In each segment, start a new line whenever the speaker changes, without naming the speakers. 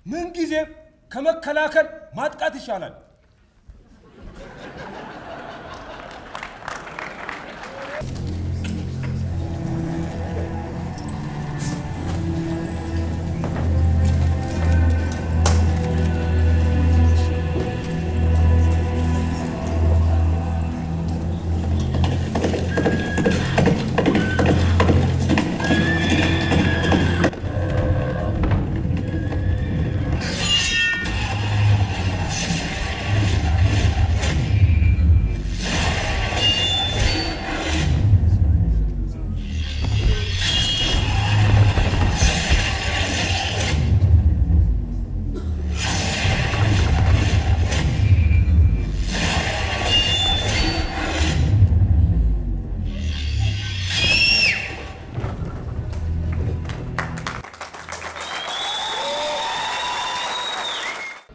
ምን ጊዜ ከመከላከል ማጥቃት ይሻላል።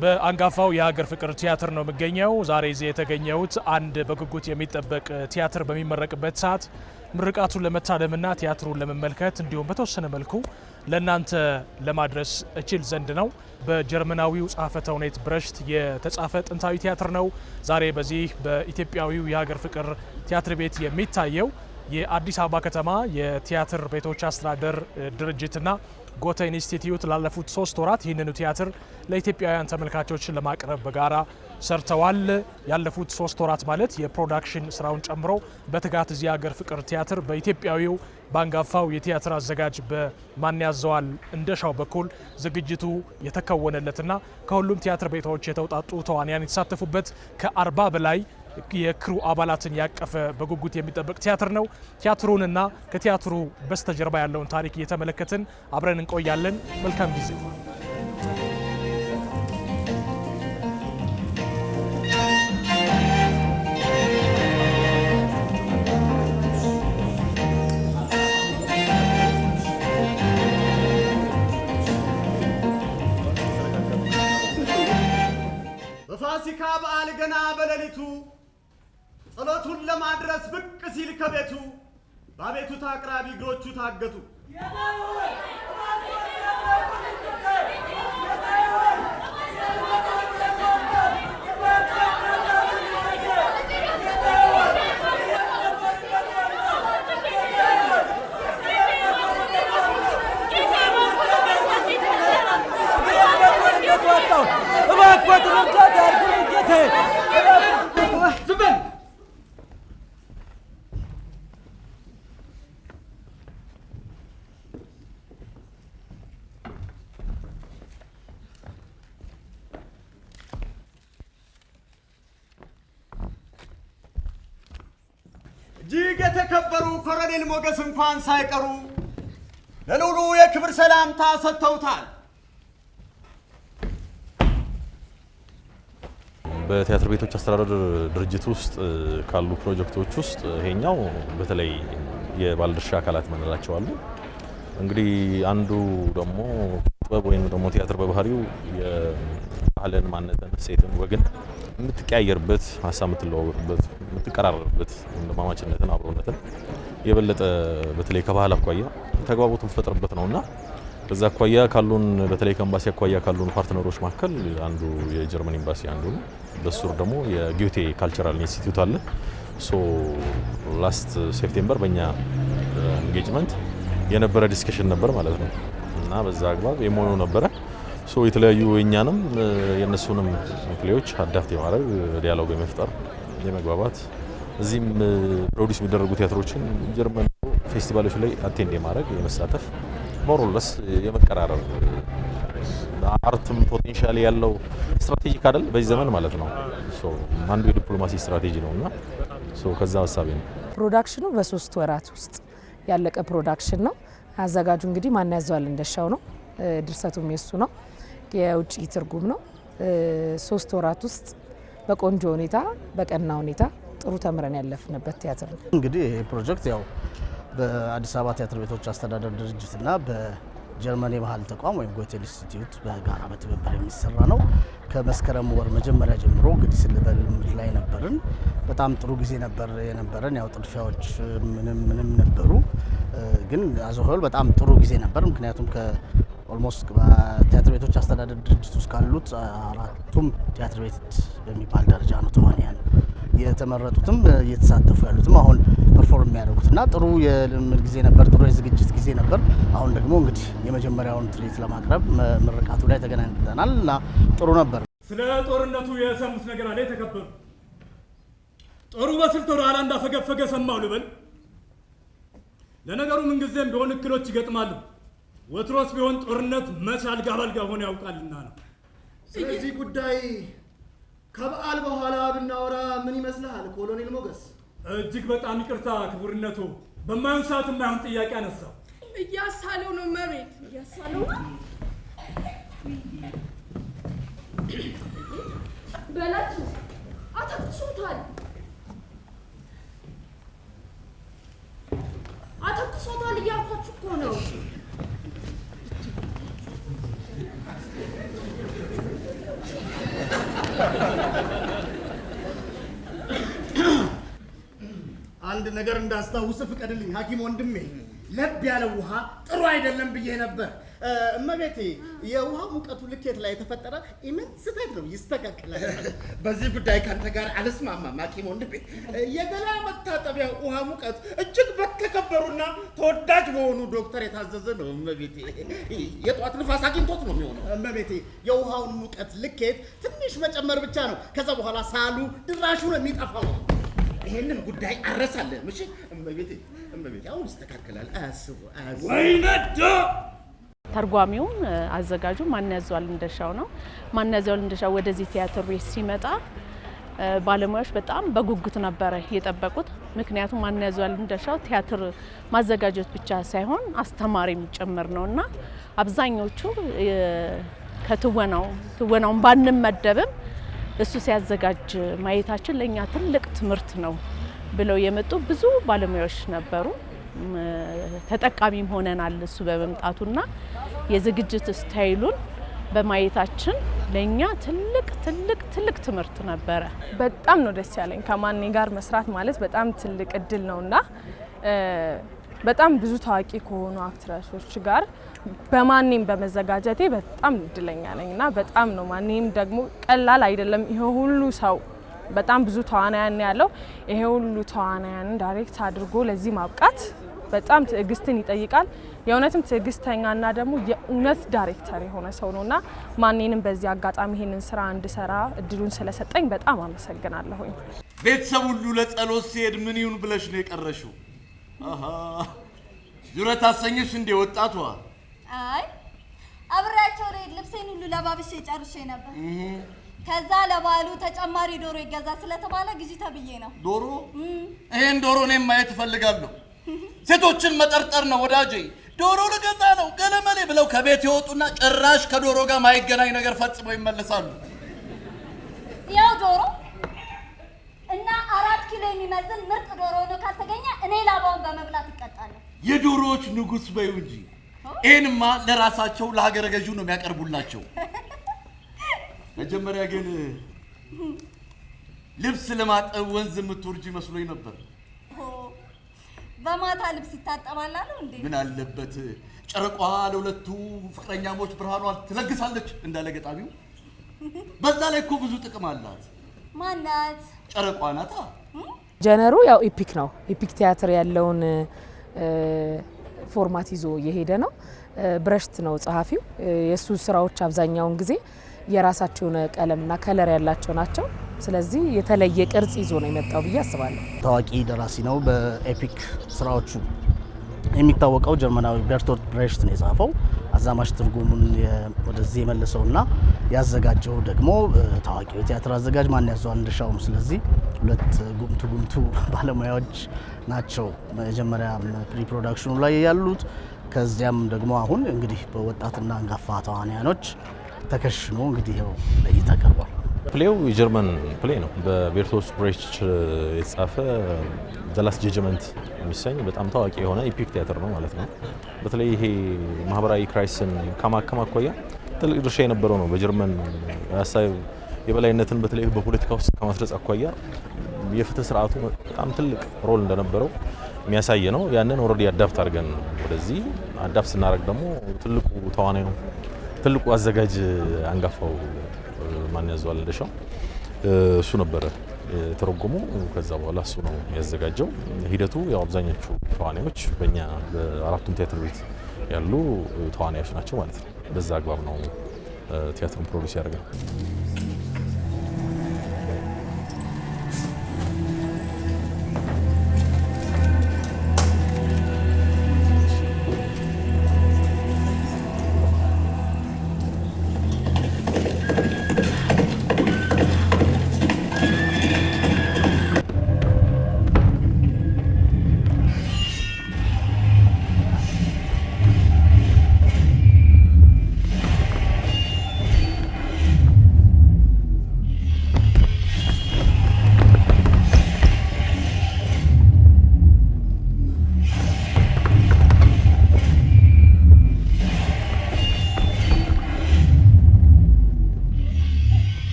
በአንጋፋው የሀገር ፍቅር ቲያትር ነው የሚገኘው። ዛሬ እዚህ የተገኘሁት አንድ በጉጉት የሚጠበቅ ቲያትር በሚመረቅበት ሰዓት ምርቃቱን ለመታደምና ቲያትሩን ለመመልከት እንዲሁም በተወሰነ መልኩ ለእናንተ ለማድረስ እችል ዘንድ ነው። በጀርመናዊው ጸሐፌ ተውኔት ብረሽት የተጻፈ ጥንታዊ ቲያትር ነው። ዛሬ በዚህ በኢትዮጵያዊው የሀገር ፍቅር ቲያትር ቤት የሚታየው የአዲስ አበባ ከተማ የቲያትር ቤቶች አስተዳደር ድርጅትና ጎተ ኢንስቲትዩት ላለፉት 3 ወራት ይህንኑ ቲያትር ለኢትዮጵያውያን ተመልካቾች ለማቅረብ በጋራ ሰርተዋል። ያለፉት 3 ወራት ማለት የፕሮዳክሽን ስራውን ጨምሮ በትጋት እዚህ ሀገር ፍቅር ቲያትር በኢትዮጵያዊው በአንጋፋው የቲያትር አዘጋጅ በማንያዘዋል እንደሻው በኩል ዝግጅቱ የተከወነለትና ከሁሉም ቲያትር ቤቶች የተውጣጡ ተዋንያን የተሳተፉበት ከ40 በላይ የክሩ አባላትን ያቀፈ በጉጉት የሚጠበቅ ቲያትር ነው። ቲያትሩንና ከቲያትሩ በስተጀርባ ያለውን ታሪክ እየተመለከትን አብረን እንቆያለን። መልካም ጊዜ።
በፋሲካ በዓል ገና በሌሊቱ ጸሎቱን ለማድረስ ብቅ ሲል ከቤቱ በቤቱታ አቅራቢ እግሮቹ ታገቱ። እጅግ የተከበሩ ኮሎኔል ሞገስ እንኳን ሳይቀሩ ለልዑሉ የክብር ሰላምታ ሰጥተውታል።
በቲያትር ቤቶች አስተዳደር ድርጅት ውስጥ ካሉ ፕሮጀክቶች ውስጥ ይሄኛው በተለይ የባለድርሻ አካላት መነላቸው አሉ። እንግዲህ አንዱ ደግሞ ጥበብ ወይም ደግሞ ቲያትር በባህሪው የባህልን፣ ማንነትን፣ እሴትን፣ ወግን የምትቀያየርበት፣ ሀሳብ የምትለዋወጥበት፣ የምትቀራረብበት ወንድማማችነትን፣ አብሮነትን የበለጠ በተለይ ከባህል አኳያ ተግባቦት የምትፈጥርበት ነውና በዛ አኳያ ካሉን በተለይ ከኤምባሲ አኳያ ካሉን ፓርትነሮች መካከል አንዱ የጀርመን ኤምባሲ አንዱ ነው። በሱር ደግሞ የጊዮቴ ካልቸራል ኢንስቲትዩት አለ። ሶ ላስት ሴፕቴምበር በእኛ ኢንጌጅመንት የነበረ ዲስከሽን ነበር ማለት ነው እና በዛ አግባብ የሞኖ ነበረ። ሶ የተለያዩ የኛንም የነሱንም ፕሌዎች አዳፕት የማድረግ ዲያሎግ የመፍጠር የመግባባት እዚህም ፕሮዲዩስ የሚደረጉ ቲያትሮችን ጀርመን ፌስቲቫሎች ላይ አቴንድ የማድረግ የመሳተፍ ሞሮለስ የመቀራረብ አርትም ፖቴንሻል ያለው ስትራቴጂክ አይደል በዚህ ዘመን ማለት ነው። ሶ አንዱ የዲፕሎማሲ ስትራቴጂ ነውና ሶ ከዛ ሐሳቤ ነው።
ፕሮዳክሽኑ በ3 ወራት ውስጥ ያለቀ ፕሮዳክሽን ነው። አዘጋጁ እንግዲህ ማንያዘዋል እንደሻው ነው። ድርሰቱም የሱ ነው። የውጭ ትርጉም ነው። 3 ወራት ውስጥ በቆንጆ ሁኔታ በቀና ሁኔታ ጥሩ ተምረን ያለፍንበት ቲያትር ነው።
እንግዲህ ይሄ ፕሮጀክት ያው በአዲስ አበባ ቲያትር ቤቶች አስተዳደር ድርጅትና ጀርመን የባህል ተቋም ወይም ጎቴ ኢንስቲትዩት በጋራ በትብብር የሚሰራ ነው። ከመስከረም ወር መጀመሪያ ጀምሮ እንግዲህ ስለበልምድ ላይ ነበርን። በጣም ጥሩ ጊዜ ነበር የነበረን። ያው ጥድፊያዎች ምንም ነበሩ፣ ግን አዘሆል በጣም ጥሩ ጊዜ ነበር። ምክንያቱም ኦልሞስት በቲያትር ቤቶች አስተዳደር ድርጅት ውስጥ ካሉት 4ቱም ቲያትር ቤት በሚባል ደረጃ ነው ተዋንያን የተመረጡትም እየተሳተፉ ያሉትም አሁን ፐርፎርም የሚያደርጉትና ጥሩ የልምድ ጊዜ ነበር፣ ጥሩ የዝግጅት ጊዜ ነበር። አሁን ደግሞ እንግዲህ የመጀመሪያውን ትርኢት ለማቅረብ ምርቃቱ ላይ ተገናኝተናል እና ጥሩ ነበር።
ስለ ጦርነቱ የሰሙት ነገር አለ የተከበሩ? ጦሩ በስልት ወደ ኋላ እንዳፈገፈገ ሰማሁ ልበል? ለነገሩ ምንጊዜም ቢሆን እክሎች ይገጥማሉ። ወትሮስ ቢሆን ጦርነት መች አልጋ ባልጋ ሆነ ያውቃልና ነው።
ስለዚህ ጉዳይ ከበዓል በኋላ ብናወራ ምን ይመስልሃል ኮሎኔል ሞገስ?
እጅግ በጣም ይቅርታ ክቡርነቱ፣ በማይሆን ሰዓት የማይሆን ጥያቄ አነሳው።
እያሳለው ነው መሬት እያሳለው ነው። በላችሁ አተኩሶታል እያልኳችሁ እኮ ነው።
አንድ ነገር እንዳስታውስ ፍቀድልኝ ሐኪም ወንድሜ። ለብ ያለ ውሃ ጥሩ አይደለም ብዬ ነበር። እመቤቴ የውሃ ሙቀቱ ልኬት ላይ የተፈጠረ ኢመንት ስህተት ነው፣ ይስተካከላል። በዚህ ጉዳይ ካንተ ጋር አልስማማም ሐኪም ወንድሜ። የገላ መታጠቢያ ውሃ ሙቀት እጅግ በተከበሩና ተወዳጅ በሆኑ ዶክተር የታዘዘ ነው እመቤቴ። የጧት ንፋስ አግኝቶት ነው የሚሆነው እመቤቴ። የውሃውን ሙቀት ልኬት ትንሽ መጨመር ብቻ ነው፣ ከዛ በኋላ ሳሉ ድራሹ ነው የሚጠፋው። ይሄንን ጉዳይ አረሳለህ እሺ እመቤቴ። አሁን ይስተካከላል፣ አያስቡ።
ወይ ነዶ
ተርጓሚውም አዘጋጁ ማንያዘዋል እንደሻው ነው። ማንያዘዋል እንደሻው ወደዚህ ቲያትር ቤት ሲመጣ ባለሙያዎች በጣም በጉጉት ነበረ የጠበቁት። ምክንያቱም ማንያዘዋል እንደሻው ቲያትር ማዘጋጀት ብቻ ሳይሆን አስተማሪም ጭምር ነውና አብዛኞቹ ትወናውን ባንመደብም እሱ ሲያዘጋጅ ማየታችን ለኛ ትልቅ ትምህርት ነው ብለው የመጡ ብዙ ባለሙያዎች ነበሩ። ተጠቃሚም ሆነናል እሱ በመምጣቱና የዝግጅት ስታይሉን በማየታችን ለኛ ትልቅ ትምህርት ነበረ።
በጣም ነው ደስ ያለኝ። ከማኔ ጋር መስራት ማለት በጣም ትልቅ እድል ነውና በጣም ብዙ ታዋቂ ከሆኑ አክትረሶች ጋር በማኔም በመዘጋጀቴ በጣም እድለኛ ነኝና በጣም ነው። ማኔም ደግሞ ቀላል አይደለም። ይሄ ሁሉ ሰው በጣም ብዙ ተዋናያን ያለው ይሄ ሁሉ ተዋናያን ዳይሬክት አድርጎ ለዚህ ማብቃት በጣም ትዕግስትን ይጠይቃል። የእውነትም ትዕግስተኛና ደግሞ የእውነት ዳይሬክተር የሆነ ሰው ነውና ማንንም በዚህ አጋጣሚ ይሄንን ስራ እንድሰራ እድሉን ስለሰጠኝ በጣም አመሰግናለሁኝ።
ቤተሰብ ሁሉ ለጸሎት ሲሄድ ምን ይሁን ብለሽ ነው የቀረሽው? አሃ ዙረት አሰኘሽ እንደ ወጣቷ?
አይ አብሬያቸው ልብሴን ሁሉ ለባብሼ ጨርሼ ነበር። ከዛ ለባሉ ተጨማሪ ዶሮ ይገዛ ስለተባለ ግዢ ተብዬ ነው።
ዶሮ? ይሄን ዶሮ እኔም ማየት እፈልጋለሁ። ሴቶችን መጠርጠር ነው ወዳጄ። ዶሮ ልገዛ ነው ገለመሌ ብለው ከቤት ይወጡና ጭራሽ ከዶሮ ጋር ማይገናኝ ነገር ፈጽመው ይመለሳሉ።
ያው ዶሮ እና 4 ኪሎ የሚመዝን ምርጥ ዶሮ ነው ካልተገኘ እኔ ላባውን በመብላት ይቀጣለሁ።
የዶሮዎች ንጉስ በይው እንጂ ይሄንማ ለራሳቸው ለሀገረ ገዢው ነው የሚያቀርቡላቸው። መጀመሪያ ግን ልብስ ለማጠብ ወንዝ የምትወርጂ መስሎኝ ነበር።
በማታ ልብስ ይታጠባል አሉ እንዴ?
ምን አለበት ጨረቋ ለሁለቱ ፍቅረኛሞች ብርሃኗን ትለግሳለች እንዳለ ገጣሚው። በዛ ላይ እኮ ብዙ ጥቅም አላት።
ማናት?
ጨረቋ ናታ።
ጀነሩ ያው ኢፒክ ነው። ኢፒክ ቲያትር ያለውን ፎርማት ይዞ የሄደ ነው። ብረሽት ነው ጸሐፊው። የሱ ስራዎች አብዛኛውን ጊዜ የራሳቸውን ቀለምና ከለር ያላቸው ናቸው። ስለዚህ የተለየ ቅርጽ ይዞ ነው የመጣው ብዬ አስባለሁ።
ታዋቂ ደራሲ ነው። በኤፒክ ስራዎቹ የሚታወቀው ጀርመናዊ ቤርቶልት ብሬሽት ነው የጻፈው። አዛማች ትርጉሙን ወደዚህ የመለሰውና ያዘጋጀው ደግሞ ታዋቂው ቲያትር አዘጋጅ ማንያዘዋል እንደሻው ነው። ስለዚህ ሁለት ጉምቱ ባለሙያዎች ናቸው መጀመሪያ ፕሪ ፕሮዳክሽኑ ላይ ያሉት። ከዚያም ደግሞ አሁን እንግዲህ በወጣትና አንጋፋ ተዋናያኖች ተከሽኖ እንግዲህ ይኸው ለእይታ ቀርቧል።
ፕሌው የጀርመን ፕሌይ ነው። በቤርቶልት ብሬcht የተጻፈ ዘ ላስት ጀጅመንት የሚሰኝ በጣም ታዋቂ የሆነ ኢፒክ ቲያትር ነው ማለት ነው። በተለይ ይሄ ማህበራዊ ክራይሲስን ከማከም አኳያ ትልቅ ድርሻ የነበረው ነው። በጀርመን ሀሳብ የበላይነትን በተለይ በፖለቲካ ውስጥ ከማስረጽ አኳያ የፍትህ ስርዓቱ በጣም ትልቅ ሮል እንደነበረው የሚያሳይ ነው። ያንን ኦልሬዲ አዳፕት አድርገን ወደዚህ አዳፕት ስናደርግ ደግሞ ትልቁ ተዋናይ ነው፣ ትልቁ አዘጋጅ አንጋፋው ማን ያዘዋል እንደሻው እሱ ነበረ የተረጎመው። ከዛ በኋላ እሱ ነው ያዘጋጀው። ሂደቱ ያው አብዛኞቹ ተዋናዮች በእኛ በአራቱም ቲያትር ቤት ያሉ ተዋናዮች ናቸው ማለት ነው። በዛ አግባብ ነው ቲያትሩን ፕሮዲዩስ ያደርገው።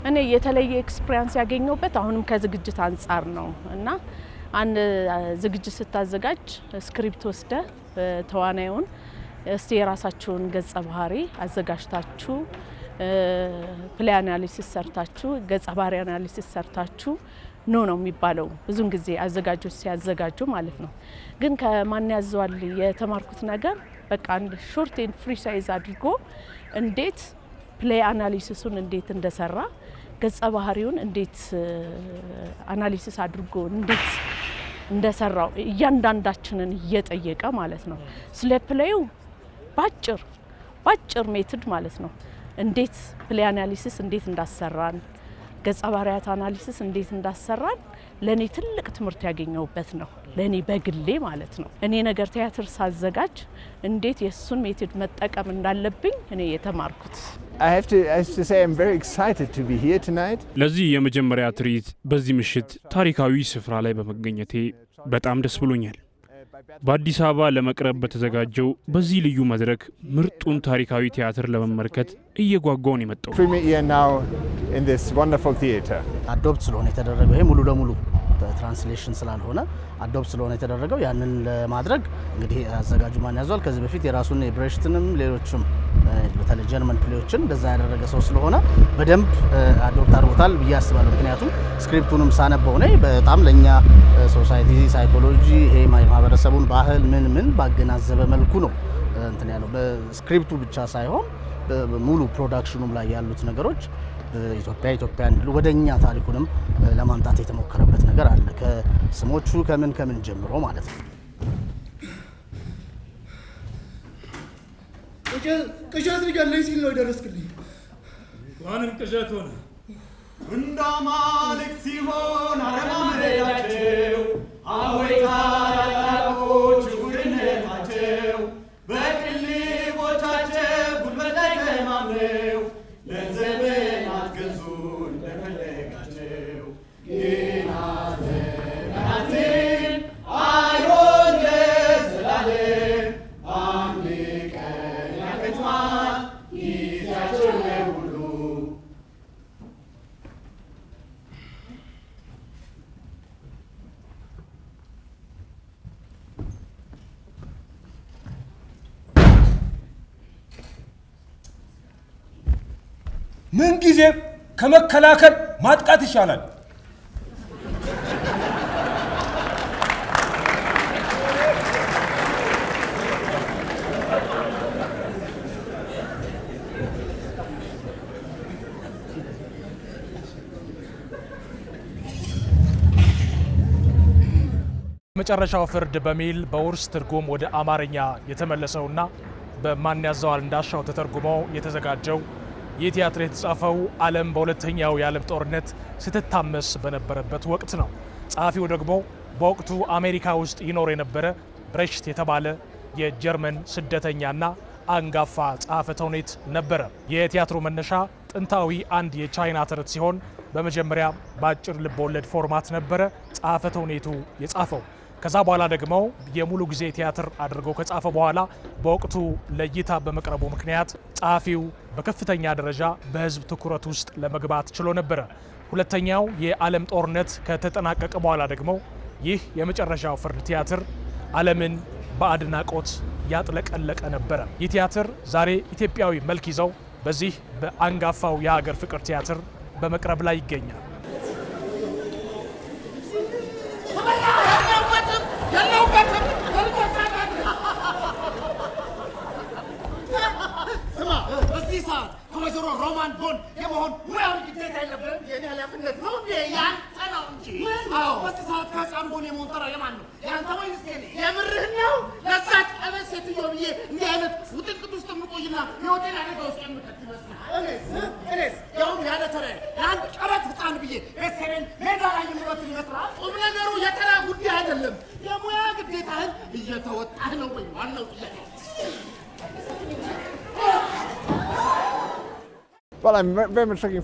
እኔ የተለየ ኤክስፒሪያንስ ያገኘውበት አሁንም ከዝግጅት አንጻር ነው እና አንድ ዝግጅት ስታዘጋጅ ስክሪፕት ወስደ ተዋናዩን እስቲ የራሳችሁን ገጸ ባህሪ አዘጋጅታችሁ ፕሌይ አናሊሲስ ሰርታችሁ ገጸ ባህሪ አናሊሲስ ሰርታችሁ ነው የሚባለው ብዙን ጊዜ አዘጋጆች ሲያዘጋጁ ማለት ነው። ግን ከማን ያዘዋል የተማርኩት ነገር በቃ አንድ ሾርት ኤንድ ፍሪ ሳይዝ አድርጎ እንዴት ፕሌይ አናሊሲሱን እንዴት እንደሰራ ገጸ ባህሪውን እንዴት አናሊሲስ አድርጎ እንዴት እንደሰራው እያንዳንዳችንን እየጠየቀ ማለት ነው። ስለ ፕሌዩ ባጭር ሜትድ ማለት ነው እንዴት ፕሌይ አናሊሲስ እንዴት እንዳሰራን ገጸ ባህሪያት አናሊሲስ እንዴት እንዳሰራን ለኔ ትልቅ ትምህርት ያገኘውበት ነው። ለኔ በግሌ ማለት ነው። እኔ ነገር ቲያትር ሳዘጋጅ እንዴት የሱን ሜትድ መጠቀም እንዳለብኝ እኔ የተማርኩት።
I have to say I'm very excited to be here tonight.
ለዚህ የመጀመሪያ ትርኢት በዚህ ምሽት ታሪካዊ ስፍራ ላይ በመገኘቴ በጣም ደስ ብሎኛል። በአዲስ አበባ ለመቅረብ በተዘጋጀው በዚህ ልዩ መድረክ ምርጡን ታሪካዊ ቲያትር ለመመልከት እየጓጓው ነው የመጣው።
Premiere now in this wonderful theater.
አዶፕት ስለሆነ የተደረገው ይሄ ሙሉ ለሙሉ ትራንስሌሽን ስላልሆነ አዶፕት ስለሆነ የተደረገው ያንን ለማድረግ እንግዲህ አዘጋጁ ማን ያዟል ከዚህ በፊት የራሱን የብሬሽትንም ሌሎችም በተለይ ጀርመን ፕሌዮችን እንደዛ ያደረገ ሰው ስለሆነ በደንብ አዶፕት አድርጎታል ብዬ አስባለሁ። ምክንያቱም ስክሪፕቱንም ሳነበው ነው በጣም ለኛ ሶሳይቲ ሳይኮሎጂ ይሄ ማህበረሰቡን ባህል ምን ባገናዘበ መልኩ ነው እንትን ያለው በስክሪፕቱ ብቻ ሳይሆን ሙሉ ፕሮዳክሽኑም ላይ ያሉት ነገሮች ኢትዮጵያ እንዲሉ ወደኛ ታሪኩንም ለማምጣት የተሞከረበት ነገር አለ። ከስሞቹ ከምን ጀምሮ ማለት ነው።
ቅዠት ሊገለኝ ሲል ነው የደረስክልኝ።
ዋንም ቅዠት ሆነ
እንደ አማልክት ሲሆን አረማመዳቸው አወይ ታላላቆች ውድነታቸው በቅልቦቻቸው ጉልበት ላይ ተማምነው ለዘመናት ገዙን እንደፈለጋቸው ግን ዘመናትን አይሆን ለዘላለም አንድ ቀን ያከትማል ጊዜያቸው ሁሉ።
ምን ጊዜ ከመከላከል ማጥቃት ይሻላል።
መጨረሻው ፍርድ በሚል በውርስ ትርጉም ወደ አማርኛ የተመለሰውና በማን ያዘዋል እንዳሻው ተተርጉሞ የተዘጋጀው ይህ ቲያትር የተጻፈው ዓለም በሁለተኛው የዓለም ጦርነት ስትታመስ በነበረበት ወቅት ነው። ጸሐፊው ደግሞ በወቅቱ አሜሪካ ውስጥ ይኖር የነበረ ብሬሽት የተባለ የጀርመን ስደተኛና አንጋፋ ጸሐፌ ተውኔት ነበረ። የቲያትሩ መነሻ ጥንታዊ አንድ የቻይና ተረት ሲሆን በመጀመሪያ በአጭር ልቦለድ ፎርማት ነበረ ጸሐፌ ተውኔቱ የጻፈው። ከዛ በኋላ ደግሞ የሙሉ ጊዜ ቲያትር አድርገው ከጻፈ በኋላ በወቅቱ ለእይታ በመቅረቡ ምክንያት ጸሐፊው በከፍተኛ ደረጃ በሕዝብ ትኩረት ውስጥ ለመግባት ችሎ ነበረ። ሁለተኛው የዓለም ጦርነት ከተጠናቀቀ በኋላ ደግሞ ይህ የመጨረሻው ፍርድ ቲያትር ዓለምን በአድናቆት ያጥለቀለቀ ነበረ። ይህ ቲያትር ዛሬ ኢትዮጵያዊ መልክ ይዘው በዚህ በአንጋፋው የሀገር ፍቅር ቲያትር በመቅረብ ላይ ይገኛል።
ስማ፣ በዚህ ሰዓት ከወይዘሮ ሮማን ቦን የመሆን ሙያዊ ግዴታ የለብህም። የኔ ኃላፊነት ነው ያንተ ነው እንጂ። አዎ፣ በዚህ ሰዓት ከህፃን ቦን የመሆን ተራ የማን ነው? ያንተ ወይስ የኔ? የምርህን ነው? ለዛ ቀበዝ ሴትዮ ብዬ እንዲህ አይነት ውጥንቅጥ ውስጥ የምቆይና የሆቴል አደጋ ውስጥ የምከት ይመስልሃል? እኔስ ያውም ያለ ተራዬ ለአንድ ቀበት ህፃን ብዬ ቤተሰቤን ሜዳ ላይ የምበትን ይመስልሃል? ቁም ነገሩ የተራ ጉዳይ አይደለም። የሙያ ግዴታህን እየተወጣህ ነው ወይ? ዋናው ጥያቄ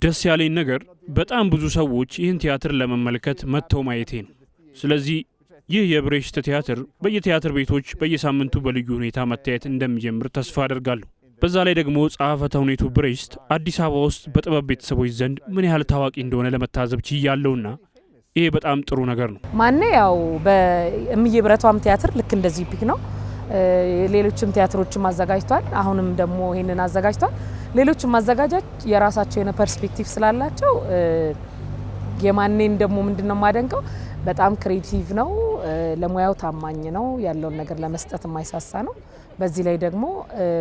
ደስ ያለኝ ነገር በጣም ብዙ ሰዎች ይህን ቲያትር ለመመልከት መጥተው ማየቴ ነው። ስለዚህ ይህ የብሬሽት ቲያትር በየቲያትር ቤቶች በየሳምንቱ በልዩ ሁኔታ መታየት እንደሚጀምር ተስፋ አደርጋለሁ። በዛ ላይ ደግሞ ጸሐፌ ተውኔቱ ብሬሽት አዲስ አበባ ውስጥ በጥበብ ቤተሰቦች ዘንድ ምን ያህል ታዋቂ እንደሆነ ለመታዘብ ችያለሁና ይሄ በጣም ጥሩ ነገር ነው።
ማኔ ያው በእምዬ ብረቷም ቲያትር ልክ እንደዚህ ፒክ ነው። ሌሎችም ቲያትሮችም አዘጋጅቷል። አሁንም ደግሞ ይሄንን አዘጋጅቷል። ሌሎችም ማዘጋጃት የራሳቸው የሆነ ፐርስፔክቲቭ ስላላቸው የማኔን ደግሞ ምንድነው ማደንቀው በጣም ክሬቲቭ ነው፣ ለሙያው ታማኝ ነው፣ ያለውን ነገር ለመስጠት የማይሳሳ ነው። በዚህ ላይ ደግሞ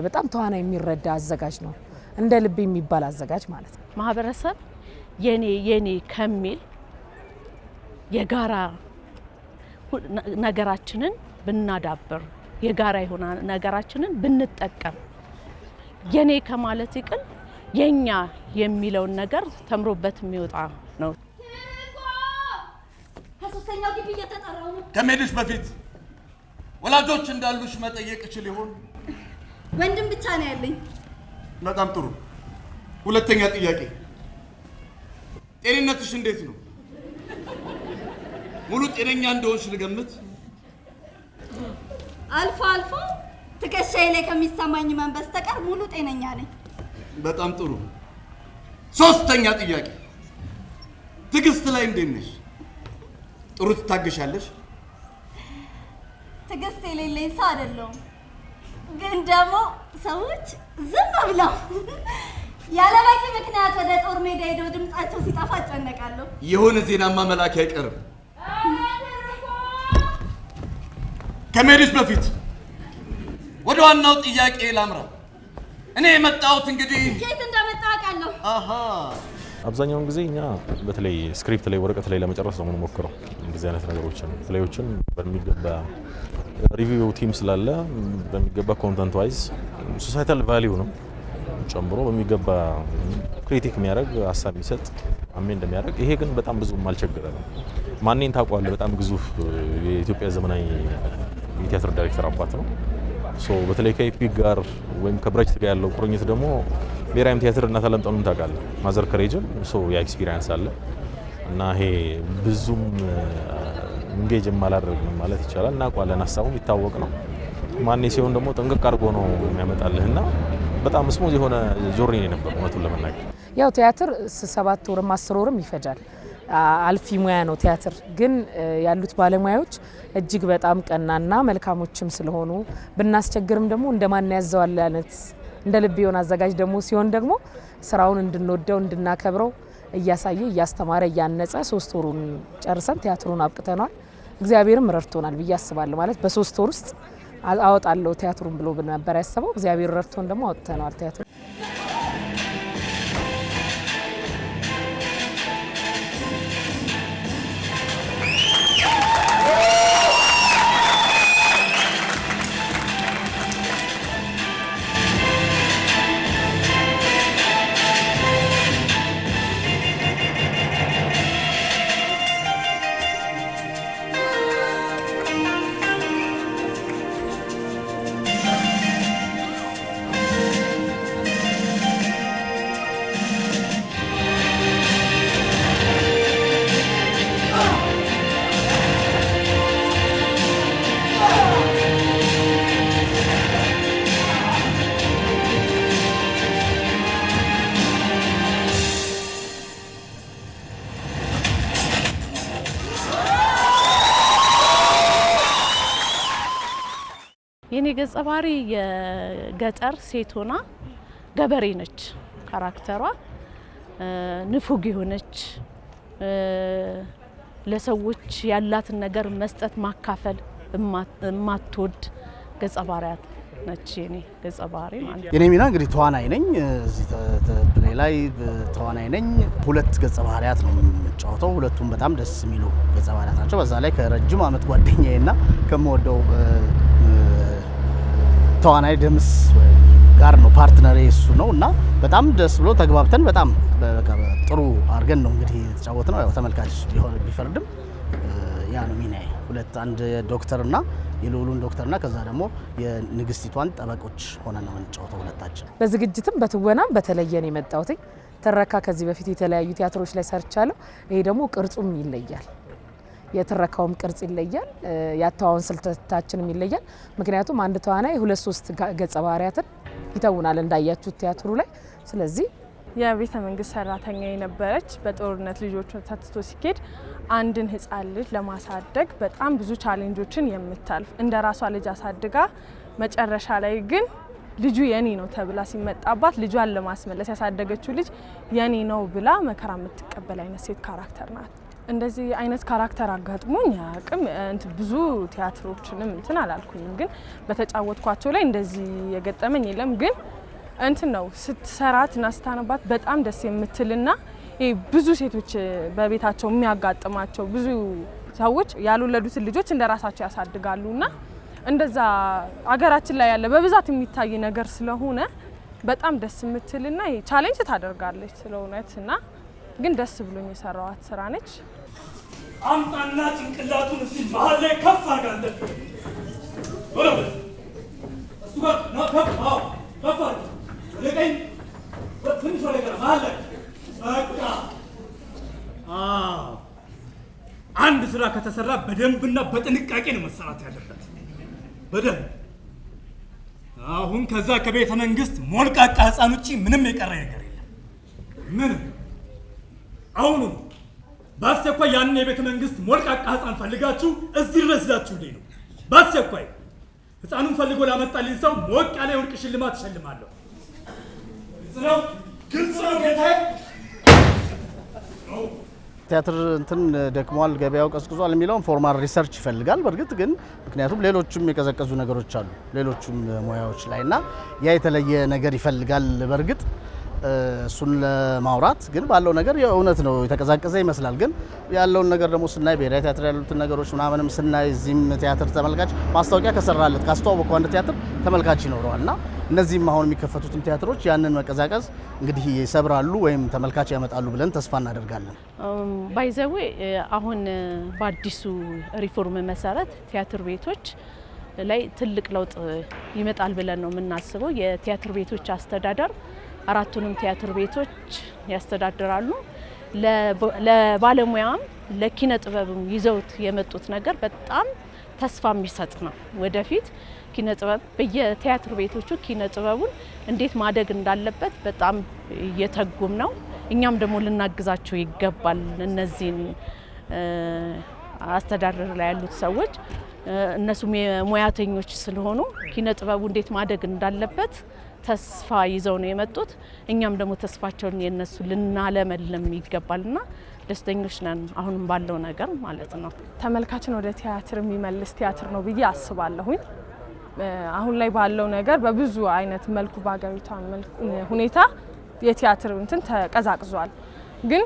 በጣም ተዋናይ የሚረዳ አዘጋጅ ነው። እንደ ልብ የሚባል አዘጋጅ ማለት ነው።
ማህበረሰብ የኔ ከሚል የጋራ ነገራችንን ብናዳብር የጋራ የሆነ ነገራችንን ብንጠቀም የኔ ከማለት ይቅል የኛ የሚለውን ነገር ተምሮበት የሚወጣ ነው።
ከሶስተኛው ግቢ እየተጠራው ነው።
ከመሄድሽ በፊት ወላጆች እንዳሉሽ መጠየቅ እችል ይሆን?
ወንድም ብቻ ነው ያለኝ።
በጣም ጥሩ። ሁለተኛ ጥያቄ፣ ጤንነትሽ እንዴት ነው? ሙሉ ጤነኛ እንደሆንሽ ልገምት።
አልፎ አልፎ ትከሻዬ ላይ ከሚሰማኝ ህመም በስተቀር ሙሉ ጤነኛ ነኝ።
በጣም ጥሩ። ሶስተኛ ጥያቄ፣ ትዕግስት ላይ እንዴት ነሽ? ጥሩ ትታገሻለሽ?
ትዕግስት የሌለኝ ሰው አይደለሁም፣ ግን ደግሞ ሰዎች ዝም ብለው ያለ በቂ ምክንያት ወደ ጦር ሜዳ ሄደው ድምጻቸው ሲጠፋ እጨነቃለሁ።
የሆነ ዜናማ መላክ አይቀርም። ከመሄድሽ በፊት ወደ ዋናው ጥያቄ ላምራ። እኔ የመጣሁት እንግዲህ
ከየት እንደመጣሁ አውቃለሁ።
አሃ፣
አብዛኛውን ጊዜ እኛ በተለይ ስክሪፕት ላይ ወረቀት ላይ ለመጨረስ ነው የምንሞክረው። እንደዚህ አይነት ነገሮችን ፕሌዮችን በሚገባ ሪቪው ቲም ስላለ በሚገባ ኮንተንት ዋይዝ ሶሳይታል ቫልዩ ነው ጨምሮ በሚገባ ክሪቲክ የሚያደርግ ሀሳብ የሚሰጥ አሜን እንደሚያደርግ። ይሄ ግን በጣም ብዙ አልቸገረ ነው። ማንኔን ታውቀዋለህ? በጣም ግዙፍ የኢትዮጵያ ዘመናዊ የቲያትር ዳይሬክተር አባት ነው። በተለይ ከኢፒክ ጋር ወይም ከብሬችት ጋር ያለው ቁርኝት ደግሞ ብሔራዊ ቲያትር እና ታለምጠኑም ታውቃለህ፣ ማዘር ከሬጅን ያ ኤክስፒሪየንስ አለ እና ይሄ ብዙም እንጌጅ አላደረግንም ማለት ይቻላል። እናውቀዋለን፣ ሀሳቡ የሚታወቅ ነው። ማኔ ሲሆን ደግሞ ጥንቅቅ አድርጎ ነው የሚያመጣልህ እና በጣም ስሙዝ የሆነ ጆርኒ ነው የነበረው እውነቱን ለመናገር።
ያው ቲያትር 7 ወርም 10 ወርም ይፈጃል። አልፊ ሙያ ነው ቲያትር። ግን ያሉት ባለሙያዎች እጅግ በጣም ቀናና መልካሞችም ስለሆኑ ብናስቸግርም ደግሞ እንደማን ያዘዋል አይነት እንደ ልብ የሆነ አዘጋጅ ደግሞ ሲሆን ደግሞ ስራውን እንድንወደው እንድናከብረው እያሳየ እያስተማረ እያነጸ 3 ወሩን ጨርሰን ቲያትሩን አብቅተናል። እግዚአብሔርም ረድቶናል ብዬ አስባለሁ። ማለት በ3 ወር ውስጥ አወጣለሁ ቲያትሩን ብሎ ነበር ያሰበው። እግዚአብሔር ረድቶን ደግሞ አውጥተናል ቲያትሩ።
የኔ ገጸ ባህሪ የገጠር ሴት ሆና ገበሬ ነች። ካራክተሯ ንፉግ የሆነች ለሰዎች ያላትን ነገር መስጠት ማካፈል ማትወድ ገጸ ባህሪያት ነች የኔ ገጸ ባህሪ ማለት ነው።
የኔ ሚና እንግዲህ ተዋናይ ነኝ። እዚህ ፕሌይ ላይ ተዋናይ ነኝ። ሁለት ገጸ ባህሪያት ነው የምጫወተው። ሁለቱም በጣም ደስ የሚሉ ገጸ ባህሪያት ናቸው። በዛ ላይ ከረጅም ዓመት ጓደኛዬና ከምወደው ተዋናይ ደምስ ጋር ነው ፓርትነር እሱ ነው እና በጣም ደስ ብሎ ተግባብተን በጣም ጥሩ አድርገን ነው እንግዲህ የተጫወት ነው። ያው ተመልካች ቢፈርድም ያ ነው ሚናዬ። ሁለት አንድ ዶክተርና የልዑሉን ዶክተርና ከዛ ደግሞ የንግስቲቷን ጠበቆች ሆነን ነው የምንጫወተው ሁለታችን።
በዝግጅትም በትወናም በተለየ ነው የመጣሁት። ትረካ ከዚህ በፊት የተለያዩ ቲያትሮች ላይ ሰርቻለሁ። ይሄ ደግሞ ቅርጹም ይለያል። የትረካውም ቅርጽ ይለያል፣ ያተዋውን ስልታችንም ይለያል። ምክንያቱም አንድ ተዋናይ 2-3 ገጸ ባህሪያትን ይተውናል እንዳያችሁት ቲያትሩ ላይ። ስለዚህ
የቤተ መንግስት ሰራተኛ የነበረች በጦርነት ልጆቹ ተትቶ ሲኬድ አንድን ህፃን ልጅ ለማሳደግ በጣም ብዙ ቻሌንጆችን የምታልፍ እንደ ራሷ ልጅ አሳድጋ መጨረሻ ላይ ግን ልጁ የኔ ነው ተብላ ሲመጣባት ልጇን ለማስመለስ ያሳደገችው ልጅ የኔ ነው ብላ መከራ የምትቀበል አይነት ሴት ካራክተር ናት። እንደዚህ አይነት ካራክተር አጋጥሞኝ አያውቅም። ብዙ ቲያትሮችንም እንትን አላልኩኝም፣ ግን በተጫወትኳቸው ላይ እንደዚህ የገጠመኝ የለም። ግን ነው ስትሰራትና ስታነባት በጣም ደስ የምትልና ብዙ ሴቶች በቤታቸው የሚያጋጥማቸው ብዙ ሰዎች ያልወለዱትን ልጆች እንደራሳቸው ያሳድጋሉና እንደዛ አገራችን ላይ ያለ በብዛት የሚታይ ነገር ስለሆነ በጣም ደስ የምትልና ቻሌንጅ ታደርጋለች ስለሆነትና ግን ደስ ብሎኝ የሰራዋት ስራ ነች።
አምጣና ጭንቅላቱን እዚህ መሀል ላይ ከፍ አድርጋለህ። ወረደ እሱ ጋር ነው ከፍ ከፍ አድርጋ ለቀኝ ትንሽ ወደ ግራ መሀል ላይ በቃ። አንድ ስራ ከተሰራ በደንብና በጥንቃቄ ነው መሰራት ያለበት። በደንብ አሁን ከዛ ከቤተ መንግስት ሞልቃቃ ህፃን ውጪ ምንም የቀረ ነገር የለም። ምንም አሁኑ በአስቸኳይ ያንን የቤተ መንግስት ሞልቃቃ ህፃን ፈልጋችሁ እዚህ ድረስ ይዛችሁልኝ ነው። በአስቸኳይ ህፃኑን ፈልጎ ላመጣልኝ ሰው ሞቅ ያለ የወርቅ ሽልማት እሸልማለሁ። ግልጽ ነው ጌታዬ።
ቲያትር ደክሟል፣ ገበያው ቀዝቅዟል የሚለውን ፎርማል ሪሰርች ይፈልጋል። በእርግጥ ግን ምክንያቱም ሌሎችም የቀዘቀዙ ነገሮች አሉ ሌሎችም ሙያዎች ላይና ያ የተለየ ነገር ይፈልጋል። በእርግጥ እሱን ለማውራት ግን ባለው ነገር የእውነት ነው የተቀዛቀዘ ይመስላል። ግን ያለውን ነገር ደግሞ ስናይ ብሔራዊ ቲያትር ያሉትን ነገሮች ምናምንም ስናይ እዚህም ቲያትር ተመልካች ማስታወቂያ ከሰራለት ካስተዋወቀው አንድ ቲያትር ተመልካች ይኖረዋልና እነዚህም አሁን የሚከፈቱትን ቲያትሮች ያንን መቀዛቀዝ እንግዲህ ይሰብራሉ ወይም ተመልካች ያመጣሉ ብለን ተስፋ እናደርጋለን።
ባይዘዌ አሁን በአዲሱ ሪፎርም መሰረት ቲያትር ቤቶች ላይ ትልቅ ለውጥ ይመጣል ብለን ነው የምናስበው። የቲያትር ቤቶች አስተዳደር አራቱንም ቲያትር ቤቶች ያስተዳድራሉ። ለባለሙያም ለኪነ ጥበብም ይዘውት የመጡት ነገር በጣም ተስፋ የሚሰጥ ነው። ወደፊት ኪነ ጥበብ በየቲያትር ቤቶቹ ኪነ ጥበቡን እንዴት ማደግ እንዳለበት በጣም እየተጉም ነው። እኛም ደግሞ ልናግዛቸው ይገባል። እነዚህን አስተዳደር ላይ ያሉት ሰዎች እነሱም የሙያተኞች ስለሆኑ ኪነ ጥበቡ እንዴት ማደግ እንዳለበት ተስፋ ይዘው ነው የመጡት። እኛም ደግሞ ተስፋቸውን የነሱ ልናለመልም ይገባልና ደስተኞች ነን አሁንም ባለው ነገር ማለት ነው።
ተመልካችን ወደ ቲያትር የሚመልስ ቲያትር ነው ብዬ አስባለሁኝ። አሁን ላይ ባለው ነገር በብዙ አይነት መልኩ በአገሪቷ ሁኔታ የቲያትር ተቀዛቅዟል። ግን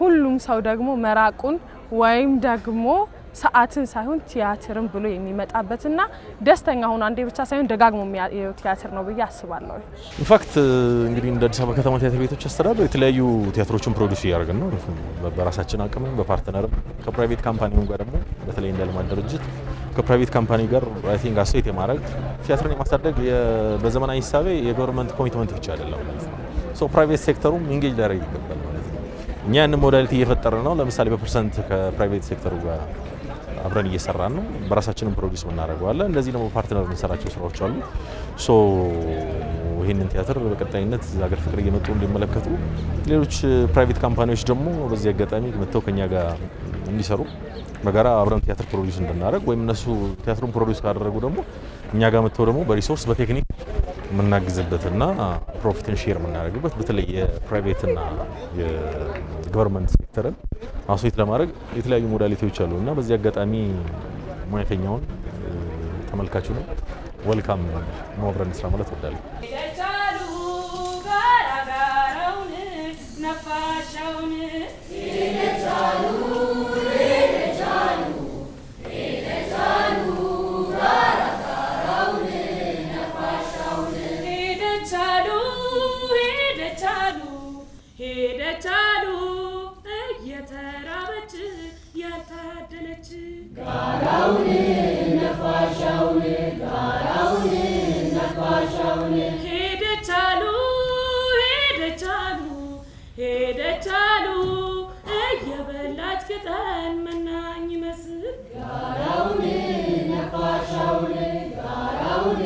ሁሉም ሰው ደግሞ መራቁን ወይም ደግሞ ሰዓትን ሳይሆን ቲያትርን ብሎ የሚመጣበትና ደስተኛ ሆኖ አንዴ ብቻ ሳይሆን ደጋግሞ የሚያየው ቲያትር ነው ብዬ አስባለሁ።
ኢንፋክት እንግዲህ እንደ አዲስ አበባ ከተማ ቲያትር ቤቶች አስተዳደር የተለያዩ ቲያትሮችን ፕሮዲዩስ እያደረግን ነው። በራሳችን አቅም በፓርትነርም ከፕራይቬት ካምፓኒው ጋር ደግሞ በተለይ እንደ ልማት ድርጅት ከፕራይቬት ካምፓኒ ጋር አይ ቲንክ አሴት የማድረግ ቲያትርን የማሳደግ በዘመናዊ ሂሳቤ የገቨርንመንት ኮሚትመንት ብቻ አይደለም ማለት ነው። ሶ ፕራይቬት ሴክተሩም ኢንጌጅ ሊያደርግ ይገባል ማለት ነው። እኛ ያንን ሞዳሊቲ እየፈጠርን ነው። ለምሳሌ በፐርሰንት ከፕራይቬት ሴክተሩ ጋር አብረን እየሰራን ነው። በራሳችንም ፕሮዲዩስ የምናደርገዋለን። እንደዚህ ደግሞ ፓርትነር የምንሰራቸው ስራዎች አሉ። ሶ ይህንን ቲያትር በቀጣይነት ሀገር ፍቅር እየመጡ እንዲመለከቱ ሌሎች ፕራይቬት ካምፓኒዎች ደግሞ በዚህ አጋጣሚ መጥተው ከኛ ጋር እንዲሰሩ በጋራ አብረን ቲያትር ፕሮዲዩስ እንድናደርግ ወይም እነሱ ቲያትሩን ፕሮዲዩስ ካደረጉ ደግሞ እኛ ጋር መጥተው ደግሞ በሪሶርስ በቴክኒክ የምናግዝበትና ፕሮፊትን ሼር የምናደርግበት በተለይ የፕራይቬትና የገቨርንመንት ሴክተርን አሶሴት ለማድረግ የተለያዩ ሞዳሊቲዎች አሉ እና በዚህ አጋጣሚ ሙያተኛውን ተመልካቹን ወልካም ነው አብረን ስራ ማለት እወዳለሁ።
ሄደቻሉ እየተራበች ያልታደለች ጋራውን ነፋሻውን ጋራውን ነፋሻውን ሄደቻሉ ሄደቻሉ ሄደቻሉ እየበላች ቅጠል መናኝ መስል ጋራውን ነፋሻውን ጋራውን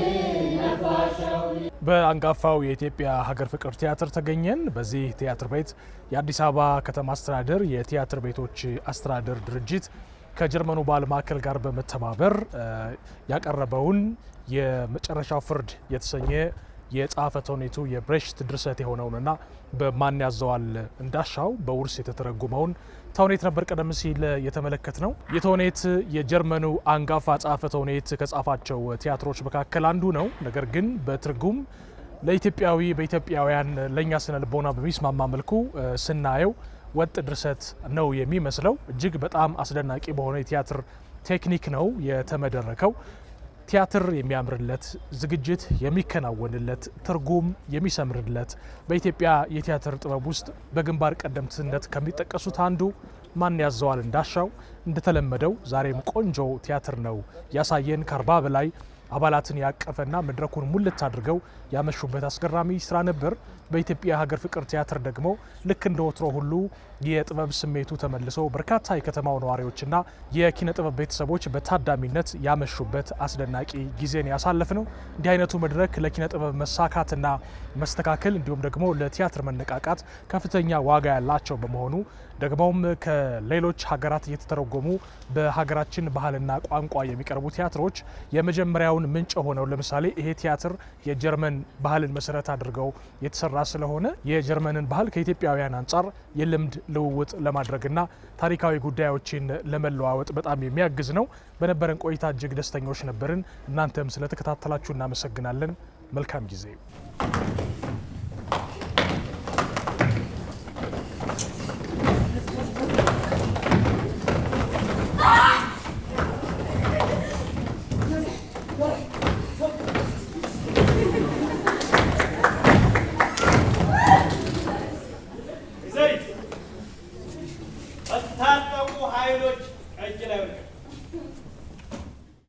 ነፋሻውን።
በአንጋፋው የኢትዮጵያ ሀገር ፍቅር ቲያትር ተገኘን። በዚህ ቲያትር ቤት የአዲስ አበባ ከተማ አስተዳደር የቲያትር ቤቶች አስተዳደር ድርጅት ከጀርመኑ ባህል ማዕከል ጋር በመተባበር ያቀረበውን የመጨረሻው ፍርድ የተሰኘ የጸሐፌ ተውኔቱ የብሬሽት ድርሰት የሆነውንና በማን ያዘዋል እንዳሻው በውርስ የተተረጎመውን ተውኔት ነበር ቀደም ሲል የተመለከት ነው። የተውኔት የጀርመኑ አንጋፋ ጸሐፌ ተውኔት ከጻፋቸው ቲያትሮች መካከል አንዱ ነው። ነገር ግን በትርጉም ለኢትዮጵያዊ በኢትዮጵያውያን ለእኛ ስነ ልቦና በሚስማማ መልኩ ስናየው ወጥ ድርሰት ነው የሚመስለው። እጅግ በጣም አስደናቂ በሆነ የቲያትር ቴክኒክ ነው የተመደረከው። ቲያትር የሚያምርለት፣ ዝግጅት የሚከናወንለት፣ ትርጉም የሚሰምርለት በኢትዮጵያ የቲያትር ጥበብ ውስጥ በግንባር ቀደምትነት ከሚጠቀሱት አንዱ ማን ያዘዋል እንዳሻው እንደተለመደው ዛሬም ቆንጆ ቲያትር ነው ያሳየን። ከ40 በላይ አባላትን ያቀፈና መድረኩን ሙልት አድርገው ያመሹበት አስገራሚ ስራ ነበር። በኢትዮጵያ ሀገር ፍቅር ቲያትር ደግሞ ልክ እንደ ወትሮ ሁሉ የጥበብ ስሜቱ ተመልሶ በርካታ የከተማው ነዋሪዎችና የኪነ ጥበብ ቤተሰቦች በታዳሚነት ያመሹበት አስደናቂ ጊዜን ያሳለፍ ነው። እንዲህ አይነቱ መድረክ ለኪነ ጥበብ መሳካትና መስተካከል እንዲሁም ደግሞ ለቲያትር መነቃቃት ከፍተኛ ዋጋ ያላቸው በመሆኑ ደግሞም ከሌሎች ሀገራት እየተተረጎሙ በሀገራችን ባህልና ቋንቋ የሚቀርቡ ቲያትሮች የመጀመሪያውን ምንጭ ሆነው ለምሳሌ ይሄ ቲያትር የጀርመን ባህልን መሰረት አድርገው የተሰራ ስለሆነ የጀርመንን ባህል ከኢትዮጵያውያን አንጻር የልምድ ልውውጥ ለማድረግና ታሪካዊ ጉዳዮችን ለመለዋወጥ በጣም የሚያግዝ ነው። በነበረን ቆይታ እጅግ ደስተኞች ነበርን። እናንተም ስለተከታተላችሁ እናመሰግናለን። መልካም ጊዜ